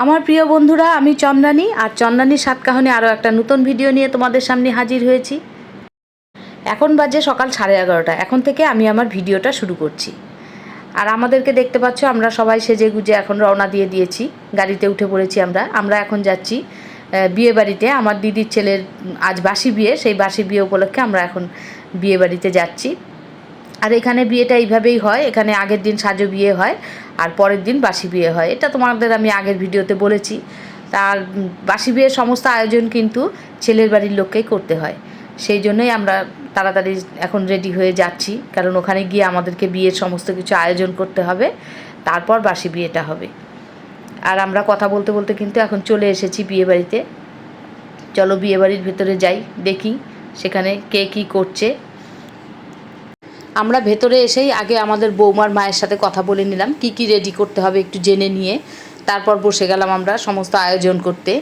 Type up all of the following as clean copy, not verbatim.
আমার প্রিয় বন্ধুরা, আমি চন্দ্রানী আর চন্দ্রানীর সাত কাহিনী আরও একটা নতুন ভিডিও নিয়ে তোমাদের সামনে হাজির হয়েছি। এখন বাজে সকাল 11:30। এখন থেকে আমি আমার ভিডিওটা শুরু করছি। আর আমাদেরকে দেখতে পাচ্ছ, আমরা সবাই সেজে গুজে এখন রওনা দিয়ে দিয়েছি, গাড়িতে উঠে পড়েছি। আমরা এখন যাচ্ছি বিয়ে বাড়িতে। আমার দিদির ছেলের আজ বাসি বিয়ে, সেই বাসি বিয়ে উপলক্ষে আমরা এখন বিয়ে বাড়িতে যাচ্ছি। আর এখানে বিয়েটা এইভাবেই হয়, এখানে আগের দিন সাজো বিয়ে হয় আর পরের দিন বাসি বিয়ে হয়। এটা তোমাদের আমি আগের ভিডিওতে বলেছি। তার বাসি বিয়ের সমস্ত আয়োজন কিন্তু ছেলের বাড়ির লোককেই করতে হয়। সেই জন্যই আমরা তাড়াতাড়ি এখন রেডি হয়ে যাচ্ছি, কারণ ওখানে গিয়ে আমাদেরকে বিয়ের সমস্ত কিছু আয়োজন করতে হবে, তারপর বাসি বিয়েটা হবে। আর আমরা কথা বলতে বলতে কিন্তু এখন চলে এসেছি বিয়ে বাড়িতে। চলো বিয়ে বাড়ির ভেতরে যাই, দেখি সেখানে কে কী করছে। আমরা ভেতরে এসেই আগে আমাদের বৌমার মায়ের সাথে কথা বলে নিলাম, কি কি রেডি করতে হবে একটু জেনে নিয়ে তারপর বসে গেলাম আমরা সমস্ত আয়োজন করতে।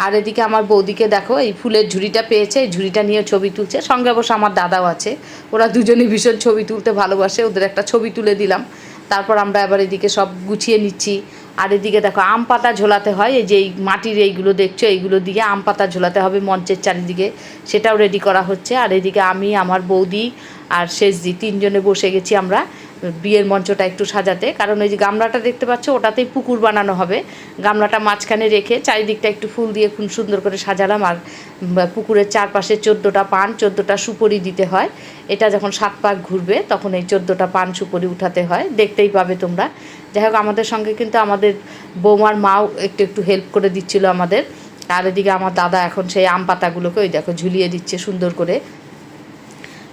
আর এদিকে আমার বৌদিকে দেখো, এই ফুলের ঝুড়িটা পেয়েছে, এই ঝুড়িটা নিয়ে ছবি তুলছে। সঙ্গে অবশ্য আমার দাদাও আছে, ওরা দুজনেই ভীষণ ছবি তুলতে ভালোবাসে। ওদের একটা ছবি তুলে দিলাম। তারপর আমরা এবার এদিকে সব গুছিয়ে নিচ্ছি। আর এদিকে দেখো আম পাতা ঝোলাতে হয়, এই যে এই মাটির এইগুলো দেখছো, এইগুলো দিয়ে আম পাতা ঝোলাতে হবে মঞ্চের চারিদিকে, সেটাও রেডি করা হচ্ছে। আর এদিকে আমি, আমার বৌদি আর শেষজি তিনজনে বসে গেছি আমরা বিয়ের মঞ্চটা একটু সাজাতে। কারণ ওই যে গামলাটা দেখতে পাচ্ছ, ওটাতেই পুকুর বানানো হবে। গামলাটা মাঝখানে রেখে চারিদিকটা একটু ফুল দিয়ে খুব সুন্দর করে সাজালাম। আর পুকুরের চারপাশে 14টা পান, 14টা সুপরি দিতে হয়। এটা যখন 7 পাক ঘুরবে তখন এই 14টা পান সুপরি উঠাতে হয়, দেখতেই পাবে তোমরা। যাই হোক, আমাদের সঙ্গে কিন্তু আমাদের বৌমার মাও একটু একটু হেল্প করে দিচ্ছিল আমাদের। আর এদিকে আমার দাদা এখন সেই আম পাতাগুলোকে ওই দেখো ঝুলিয়ে দিচ্ছে সুন্দর করে।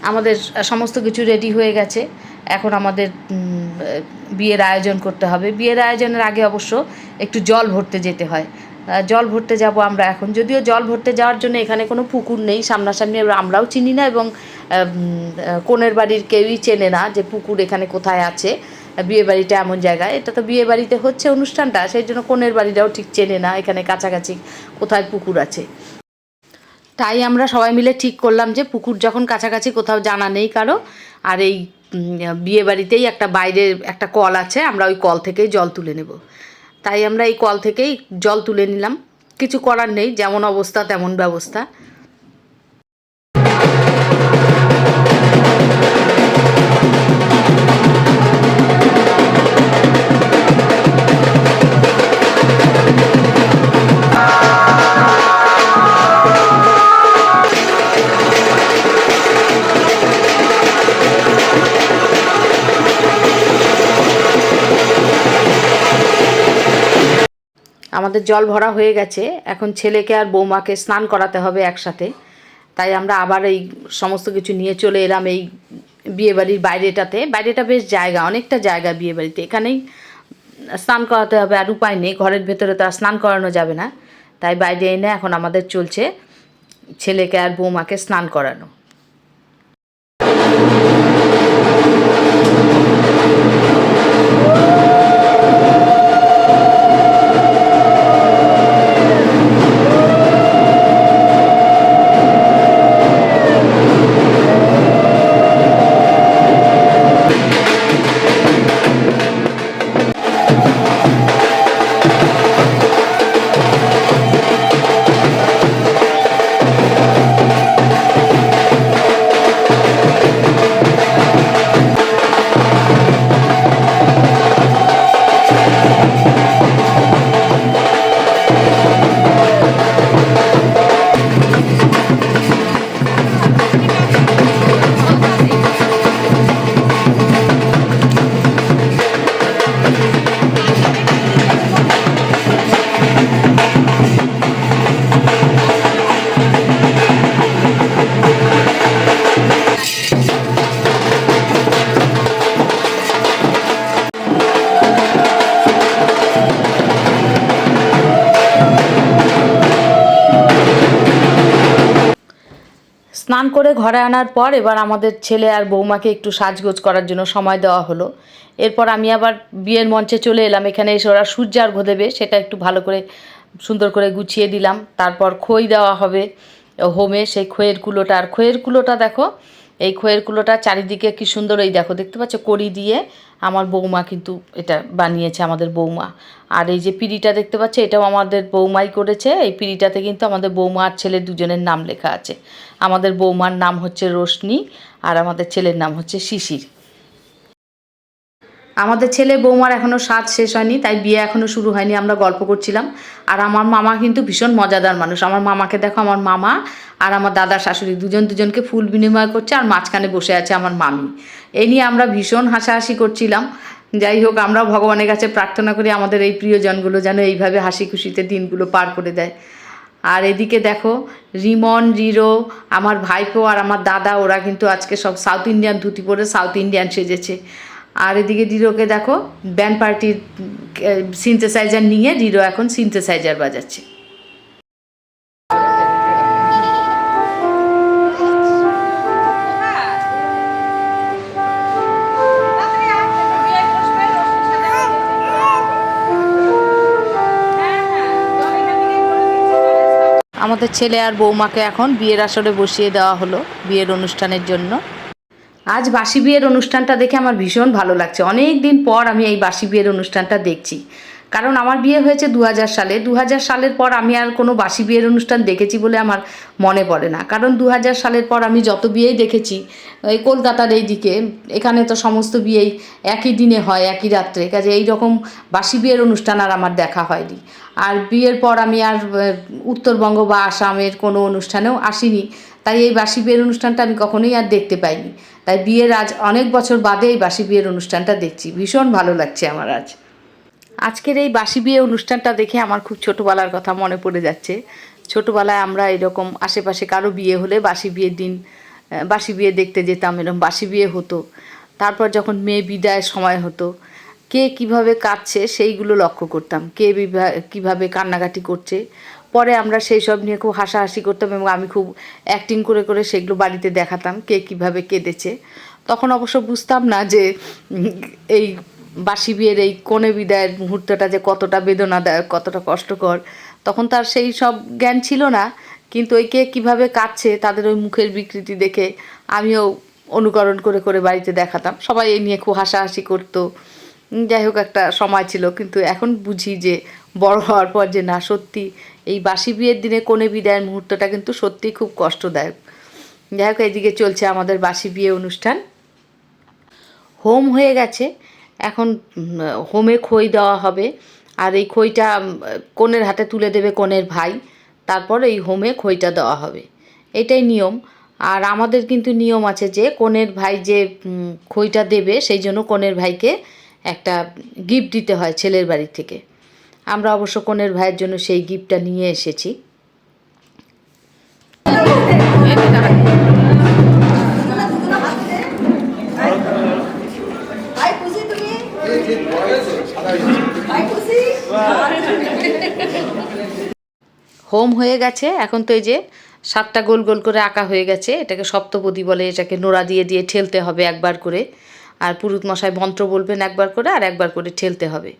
আমাদের সমস্ত কিছু রেডি হয়ে গেছে। এখন আমাদের বিয়ের আয়োজন করতে হবে। বিয়ের আয়োজনের আগে অবশ্য একটু জল ভরতে যেতে হয়। জল ভরতে যাব আমরা এখন। যদিও জল ভরতে যাওয়ার জন্য এখানে কোনো পুকুর নেই সামনাসামনি, আমরাও চিনি না এবং কনের বাড়ির কেউই চেনে না যে পুকুর এখানে কোথায় আছে। বিয়ে বাড়িটা এমন জায়গায়, এটা তো বিয়ে বাড়িতে হচ্ছে অনুষ্ঠানটা, সেই জন্য কনের বাড়িটাও ঠিক চেনে না এখানে কাছাকাছি কোথায় পুকুর আছে। তাই আমরা সবাই মিলে ঠিক করলাম যে পুকুর যখন কাছাকাছি কোথাও জানা নেই কারো, আর এই বিয়ে বাড়িতেই একটা বাইরে একটা কল আছে, আমরা ওই কল থেকেই জল তুলে নেব। তাই আমরা এই কল থেকেই জল তুলে নিলাম। কিছু করার নেই, যেমন অবস্থা তেমন ব্যবস্থা। আমাদের জল ভরা হয়ে গেছে, এখন ছেলেকে আর বৌমাকে স্নান করাতে হবে একসাথে। তাই আমরা আবার এই সমস্ত কিছু নিয়ে চলে এলাম এই বিয়েবাড়ির বাইরেটাতে। বাইরেটা বেশ জায়গা, অনেকটা জায়গা বিয়েবাড়িতে, এখানেই স্নান করাতে হবে। আর উপায় নেই, ঘরের ভেতরে তো আর স্নান করানো যাবে না। তাই বাইরে এনে এখন আমাদের চলছে ছেলেকে আর বৌমাকে স্নান করানো। স্নান করে ঘরে আনার পর এবার আমাদের ছেলে আর বৌমাকে একটু সাজগোজ করার জন্য সময় দেওয়া হলো। এরপর আমি আবার বিয়ের মঞ্চে চলে এলাম। এখানে এসে ওরা সূর্যার্ঘ্য দেবে, সেটা একটু ভালো করে সুন্দর করে গুছিয়ে দিলাম। তারপর খই দেওয়া হবে হোমে, সেই খইয়ের কুলোটা। আর খইয়ের কুলোটা দেখো এই খইয়ের কুলোটা চারিদিকে কি সুন্দর, এই দেখো দেখতে পাচ্ছ কড়ি দিয়ে আমার বৌমা কিন্তু এটা বানিয়েছে, আমাদের বৌমা। আর এই যে পিঁড়িটা দেখতে পাচ্ছ, এটাও আমাদের বৌমাই করেছে। এই পিঁড়িটাতে কিন্তু আমাদের বৌমা আর ছেলে দুজনের নাম লেখা আছে। আমাদের বৌমার নাম হচ্ছে রোশনি আর আমাদের ছেলের নাম হচ্ছে শিশির। আমাদের ছেলে বৌমার এখনও সাজ শেষ হয়নি, তাই বিয়ে এখনও শুরু হয়নি, আমরা গল্প করছিলাম। আর আমার মামা কিন্তু ভীষণ মজাদার মানুষ। আমার মামাকে দেখো, আমার মামা আর আমার দাদা শাশুড়ি দুজনকে ফুল বিনিময় করছে, আর মাঝখানে বসে আছে আমার মামি। এই নিয়ে আমরা ভীষণ হাসাহাসি করছিলাম। যাই হোক, আমরা ভগবানের কাছে প্রার্থনা করি আমাদের এই প্রিয়জনগুলো যেন এইভাবে হাসি খুশিতে দিনগুলো পার করে দেয়। আর এদিকে দেখো রিমন, রিরো, আমার ভাইপো আর আমার দাদা, ওরা কিন্তু আজকে সব সাউথ ইন্ডিয়ান ধুতি পরে সাউথ ইন্ডিয়ান সেজেছে। আর এদিকে রিরোকে দেখো ব্যান্ড পার্টির সিনথেসাইজার নিয়ে রিরো এখন সিনথেসাইজার বাজাচ্ছে। আমাদের ছেলে আর বৌমাকে এখন বিয়ের আসরে বসিয়ে দেওয়া হলো বিয়ের অনুষ্ঠানের জন্য। আজ বাসি বিয়ের অনুষ্ঠানটা দেখে আমার ভীষণ ভালো লাগছে। অনেক দিন পর আমি এই বাসি বিয়ের অনুষ্ঠানটা দেখছি, কারণ আমার বিয়ে হয়েছে 2000 সালে। 2000 সালের পর আমি আর কোনো বাসি বিয়ের অনুষ্ঠান দেখেছি বলে আমার মনে পড়ে না, কারণ 2000 সালের পর আমি যত বিয়েই দেখেছি এই কলকাতার এই দিকে, এখানে তো সমস্ত বিয়েই একই দিনে হয়, একই রাত্রে, কাজে এই রকম বাসি বিয়ের অনুষ্ঠান আর আমার দেখা হয়নি। আর বিয়ের পর আমি আর উত্তরবঙ্গ বা আসামের কোনো অনুষ্ঠানেও আসিনি, তাই এই বাসি বিয়ের অনুষ্ঠানটা আমি কখনোই আর দেখতে পাইনি। তাই বিয়ের আজ অনেক বছর বাদে এই বাসি বিয়ের অনুষ্ঠানটা দেখছি, ভীষণ ভালো লাগছে আমার আজ। আজকের এই বাসি বিয়ে অনুষ্ঠানটা দেখে আমার খুব ছোটোবেলার কথা মনে পড়ে যাচ্ছে। ছোটোবেলায় আমরা এরকম আশেপাশে কারো বিয়ে হলে বাসি বিয়ের দিন বাসি বিয়ে দেখতে যেতাম, এরকম বাসি বিয়ে হতো। তারপর যখন মেয়ে বিদায়ের সময় হতো, কে কিভাবে কাঁদছে সেইগুলো লক্ষ্য করতাম, কে কীভাবে কান্নাকাটি করছে। পরে আমরা সেই সব নিয়ে খুব হাসাহাসি করতাম এবং আমি খুব অ্যাক্টিং করে করে সেগুলো বাড়িতে দেখাতাম কে কীভাবে কেঁদেছে। তখন অবশ্য বুঝতাম না যে এই বাসি বিয়ের এই কনে বিদায়ের মুহূর্তটা যে কতটা বেদনাদায়ক, কতটা কষ্টকর। তখন তার সেই সব জ্ঞান ছিল না, কিন্তু ওই কে কীভাবে কাঁদছে তাদের ওই মুখের বিকৃতি দেখে আমিও অনুকরণ করে করে বাড়িতে দেখাতাম। সবাই এই নিয়ে খুব হাসাহাসি করতো। যাই হোক, একটা সময় ছিল। কিন্তু এখন বুঝি যে বড় হওয়ার পর যে না, সত্যি এই বাসি বিয়ের দিনে কনে বিদায়ের মুহূর্তটা কিন্তু সত্যিই খুব কষ্টদায়ক। যাই হোক, এইদিকে চলছে আমাদের বাসি বিয়ে অনুষ্ঠান। হোম হয়ে গেছে, এখন হোমে খই দেওয়া হবে। আর এই খইটা কনের হাতে তুলে দেবে কনের ভাই, তারপর এই হোমে খইটা দেওয়া হবে, এটাই নিয়ম। আর আমাদের কিন্তু নিয়ম আছে যে কনের ভাই যে খইটা দেবে সেই জন্য কনের ভাইকে একটা গিফট দিতে হয় ছেলের বাড়ি থেকে। আমরা অবশ্য কনের ভাইয়ের জন্য সেই গিফটটা নিয়ে এসেছি। হোম হয়ে গেছে, এখন তো এই যে 7টা গোল গোল করে আঁকা হয়ে গেছে। এটাকে সপ্তপদী বলে, এটাকে নোড়া দিয়ে দিয়ে ঠেলতে হবে একবার করে। আর পুরুত মশাই মন্ত্র বলবেন একবার করে, আর একবার করে ঠেলতে হবে।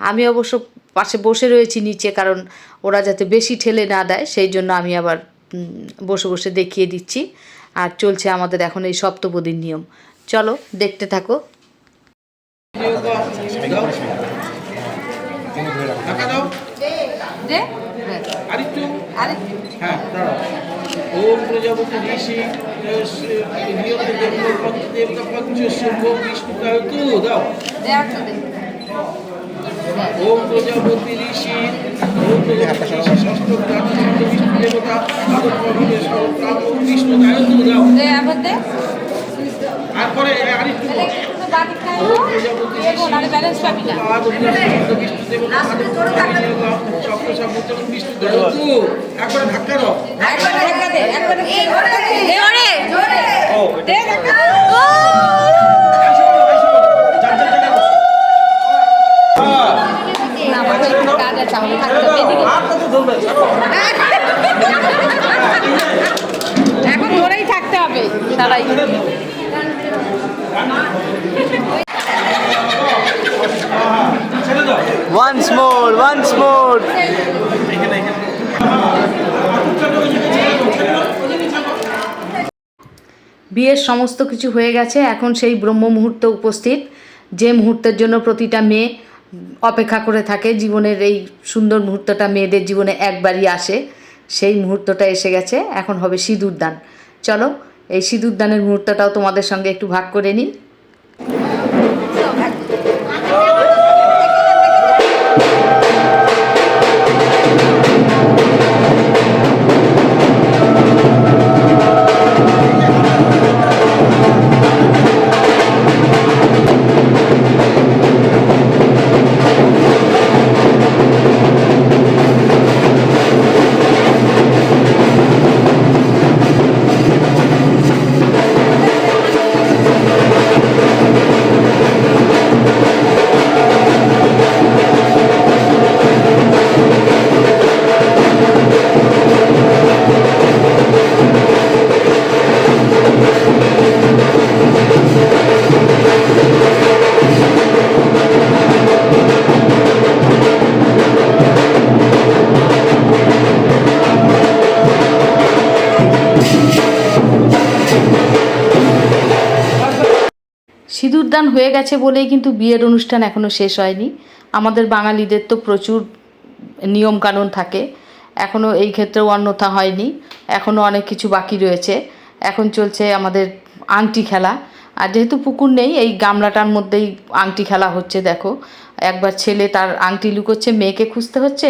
আমি অবশ্য পাশে বসে রয়েছি নিচে, কারণ ওরা যাতে বেশি ঠেলে না দেয় সেই জন্য আমি আবার বসে বসে দেখিয়ে দিচ্ছি। আর চলছে আমাদের এখন এই সপ্তপদীর নিয়ম। চলো দেখতে থাকো। ओम प्रजापति ऋषि देवता पंच शुभ विष्णु का तू दाओ। ओम प्रजापति ऋषि षष्ठ विष्णु देवता विष्णु का तू दाओ। তারপরে আরেকটু ওম প্রজাপতি বিষ্ণু দেবতা সপ্ত সপ্ত বিষ্ণু দাও তু একবার ধাক্কা দাও, একবার ধাক্কা দে, একবার জোরে জোরে ও দে ধাক্কা ও না মাঝে কাজ আছে আমাদের থাকতে এদিকে আর কত ধরবে এখন ধরেই থাকতে হবে সারাই। Once more, once more. বিয়ের সমস্ত কিছু হয়ে গেছে, এখন সেই ব্রহ্ম মুহূর্ত উপস্থিত, যে মুহূর্তের জন্য প্রতিটা মেয়ে অপেক্ষা করে থাকে। জীবনের এই সুন্দর মুহূর্তটা মেয়েদের জীবনে একবারই আসে, সেই মুহূর্তটা এসে গেছে। এখন হবে সিঁদুরদান। চলো এই সিঁদুরদানের মুহূর্তটাও তোমাদের সঙ্গে একটু ভাগ করে নিই। সিঁদুরদান হয়ে গেছে বলেই কিন্তু বিয়ের অনুষ্ঠান এখনও শেষ হয়নি। আমাদের বাঙালিদের তো প্রচুর নিয়মকানুন থাকে, এখনও এই ক্ষেত্রেও অন্যথা হয়নি, এখনও অনেক কিছু বাকি রয়েছে। এখন চলছে আমাদের আংটি খেলা। আর যেহেতু পুকুর নেই, এই গামলাটার মধ্যেই আংটি খেলা হচ্ছে। দেখো, একবার ছেলে তার আংটি লুকোচ্ছে, মেয়েকে খুঁজতে হচ্ছে,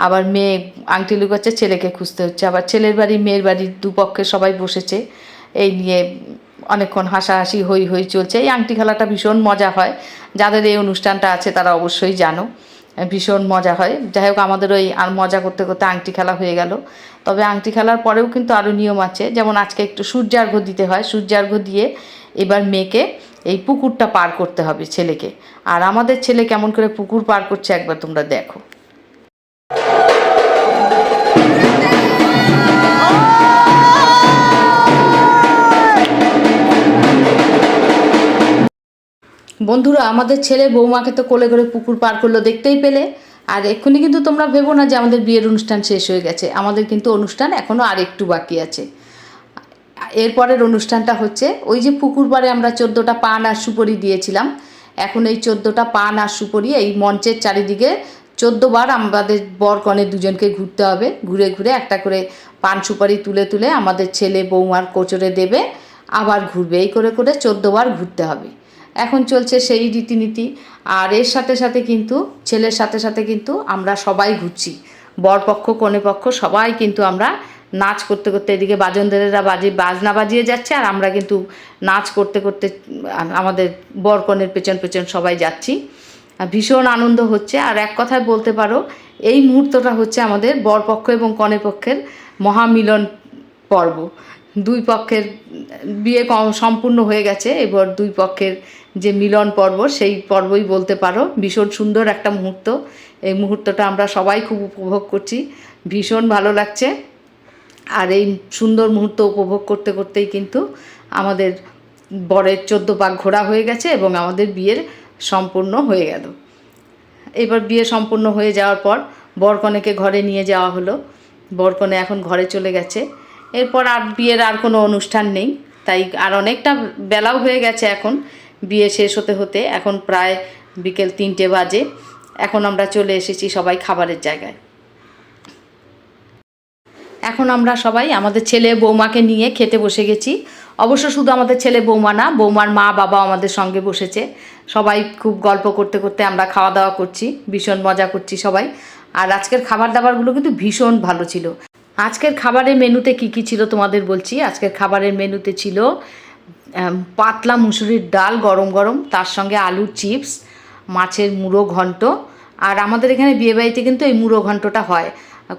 আবার মেয়ে আংটি লুকোচ্ছে, ছেলেকে খুঁজতে হচ্ছে। আবার ছেলের বাড়ি মেয়ের বাড়ির দুপক্ষে সবাই বসেছে, এই নিয়ে অনেকক্ষণ হাসাহাসি হই হই চলছে। এই আংটি খেলাটা ভীষণ মজা হয়, যাদের এই অনুষ্ঠানটা আছে তারা অবশ্যই জানো, ভীষণ মজা হয়। যাই হোক, আমাদের ওই আর মজা করতে করতে আংটি খেলা হয়ে গেল। তবে আংটি খেলার পরেও কিন্তু আরও নিয়ম আছে, যেমন আজকে একটু সূর্যার্ঘ্য দিতে হয়। সূর্যার্ঘ্য দিয়ে এবার মেয়েকে এই পুকুরটা পার করতে হবে ছেলেকে। আর আমাদের ছেলে কেমন করে পুকুর পার করছে একবার তোমরা দেখো। বন্ধুরা, আমাদের ছেলে বৌমাকে তো কোলে করে পুকুর পার করলো, দেখতেই পেলে। আর এক্ষুনি কিন্তু তোমরা ভেবো না যে আমাদের বিয়ের অনুষ্ঠান শেষ হয়ে গেছে, আমাদের কিন্তু অনুষ্ঠান এখনও আর একটু বাকি আছে। এরপরের অনুষ্ঠানটা হচ্ছে ওই যে পুকুর পাড়ে আমরা 14টা পান আর সুপারি দিয়েছিলাম, এখন এই 14টা পান আর সুপারি এই মঞ্চের চারিদিকে 14 বার আমাদের বর কনে দুজনকে ঘুরতে হবে। ঘুরে ঘুরে একটা করে পান সুপারি তুলে তুলে আমাদের ছেলে বৌমার কোচরে দেবে, আবার ঘুরবে। এই করে করে 14 বার ঘুরতে হবে। এখন চলছে সেই রীতিনীতি। আর এর সাথে সাথে কিন্তু ছেলের সাথে সাথে কিন্তু আমরা সবাই ঘুরছি, বরপক্ষ কনেপক্ষ সবাই কিন্তু আমরা নাচ করতে করতে, এদিকে বাজনদারেরা বাজনা বাজিয়ে যাচ্ছে, আর আমরা কিন্তু নাচ করতে করতে আমাদের বর কনের পেছন পেছন সবাই যাচ্ছি। ভীষণ আনন্দ হচ্ছে। আর এক কথায় বলতে পারো, এই মুহূর্তটা হচ্ছে আমাদের বরপক্ষ এবং কনেপক্ষের মহামিলন পর্ব। দুই পক্ষের বিয়ে সম্পূর্ণ হয়ে গেছে, এবার দুই পক্ষের যে মিলন পর্ব, সেই পর্বই বলতে পারো। ভীষণ সুন্দর একটা মুহূর্ত। এই মুহূর্তটা আমরা সবাই খুব উপভোগ করছি, ভীষণ ভালো লাগছে। আর এই সুন্দর মুহূর্ত উপভোগ করতে করতেই কিন্তু আমাদের বরের 14 পাক ঘোরা হয়ে গেছে এবং আমাদের বিয়ের সম্পূর্ণ হয়ে গেল। এবার বিয়ে সম্পূর্ণ হয়ে যাওয়ার পর বরকনেকে ঘরে নিয়ে যাওয়া হলো। বরকনে এখন ঘরে চলে গেছে। এরপর আর বিয়ের আর কোনো অনুষ্ঠান নেই, তাই আর অনেকটা বেলাও হয়ে গেছে। এখন বিয়ে শেষ হতে হতে এখন প্রায় বিকেল 3টে বাজে। এখন আমরা চলে এসেছি সবাই খাবারের জায়গায়। এখন আমরা সবাই আমাদের ছেলে বৌমাকে নিয়ে খেতে বসে গেছি। অবশ্য শুধু আমাদের ছেলে বৌমা না, বৌমার মা বাবা আমাদের সঙ্গে বসেছে। সবাই খুব গল্প করতে করতে আমরা খাওয়া দাওয়া করছি, ভীষণ মজা করছি সবাই। আর আজকের খাবার দাবারগুলো কিন্তু ভীষণ ভালো ছিল। আজকের খাবারের মেনুতে কি কি ছিল তোমাদের বলছি। আজকের খাবারের মেনুতে ছিল পাতলা মুসুরির ডাল গরম গরম, তার সঙ্গে আলুর চিপস, মাছের মুড়ো ঘন্ট। আর আমাদের এখানে বিয়েবাড়িতে কিন্তু এই মুড়ো ঘন্টটা হয়।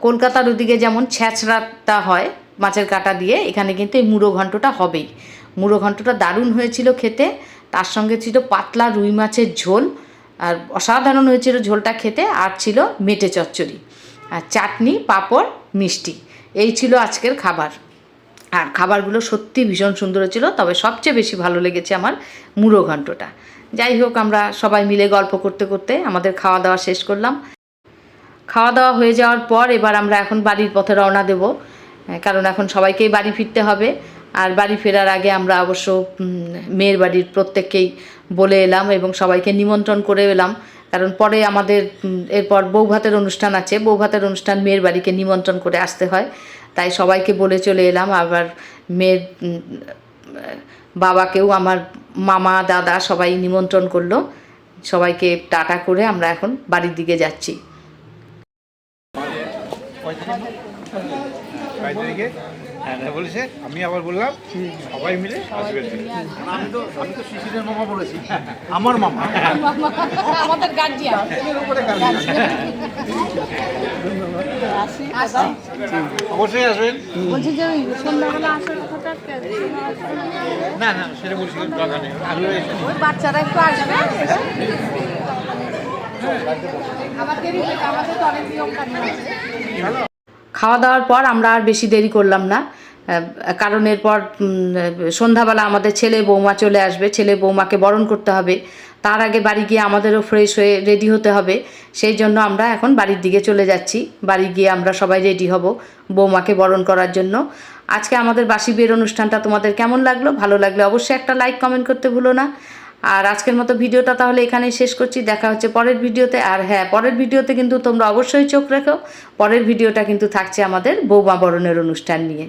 কলকাতার ওদিকে যেমন ছ্যাঁচড়াটা হয় মাছের কাঁটা দিয়ে, এখানে কিন্তু এই মুড়ো ঘন্টটা হবেই। মুড়ো ঘন্টটা দারুণ হয়েছিল খেতে। তার সঙ্গে ছিল পাতলা রুই মাছের ঝোল, আর অসাধারণ হয়েছিল ঝোলটা খেতে। আর ছিল মেটে চচ্চড়ি, আর চাটনি, পাঁপড়, মিষ্টি। এই ছিল আজকের খাবার। আর খাবারগুলো সত্যি ভীষণ সুন্দর ছিল, তবে সবচেয়ে বেশি ভালো লেগেছে আমার মুড়ো ঘন্টটা। যাই হোক, আমরা সবাই মিলে গল্প করতে করতে আমাদের খাওয়া দাওয়া শেষ করলাম। খাওয়া দাওয়া হয়ে যাওয়ার পর এবার আমরা এখন বাড়ির পথে রওনা দেব, কারণ এখন সবাইকেই বাড়ি ফিরতে হবে। আর বাড়ি ফেরার আগে আমরা অবশ্য মেয়ের বাড়ির প্রত্যেককেই বলে এলাম এবং সবাইকে নিমন্ত্রণ করে এলাম, কারণ পরে আমাদের এরপর বৌভাতের অনুষ্ঠান আছে, বৌভাতের অনুষ্ঠান মেয়ের বাড়িকে নিমন্ত্রণ করে আসতে হয়, তাই সবাইকে বলে চলে এলাম। আবার মেয়ের বাবাকেও আমার মামা দাদা সবাই নিমন্ত্রণ করলো, সবাইকে টাটা করে আমরা এখন বাড়ির দিকে যাচ্ছি। বলেছে, আমি আবার বললাম সবাই মিলে আসবেন। আমি তো শিশিরের মামা বলেছি, আমার মামা। আমাদের গার্জিয়ান। অবশ্যই আসবেন। বলছি যে সন্ধ্যাবেলা আসার কথাটা না না, সেটা বলছি দরকার নেই, আমিও এসে ওই বাচ্চারা একটু আসবে। খাওয়া দাওয়ার পর আমরা আর বেশি দেরি করলাম না, কারণ এরপর সন্ধ্যাবেলা আমাদের ছেলে বৌমা চলে আসবে, ছেলে বৌমাকে বরণ করতে হবে, তার আগে বাড়ি গিয়ে আমাদেরও ফ্রেশ হয়ে রেডি হতে হবে। সেই জন্য আমরা এখন বাড়ির দিকে চলে যাচ্ছি, বাড়ি গিয়ে আমরা সবাই রেডি হব বৌমাকে বরণ করার জন্য। আজকে আমাদের বাসি বিয়ের অনুষ্ঠানটা তোমাদের কেমন লাগলো? ভালো লাগলে অবশ্যই একটা লাইক কমেন্ট করতে ভুলো না। আর আজকের মতো ভিডিওটা তাহলে এখানেই শেষ করছি, দেখা হচ্ছে পরের ভিডিওতে। আর হ্যাঁ, পরের ভিডিওতে কিন্তু তোমরা অবশ্যই চোখ রেখো, পরের ভিডিওটা কিন্তু থাকছে আমাদের বৌমা বরণের অনুষ্ঠান নিয়ে।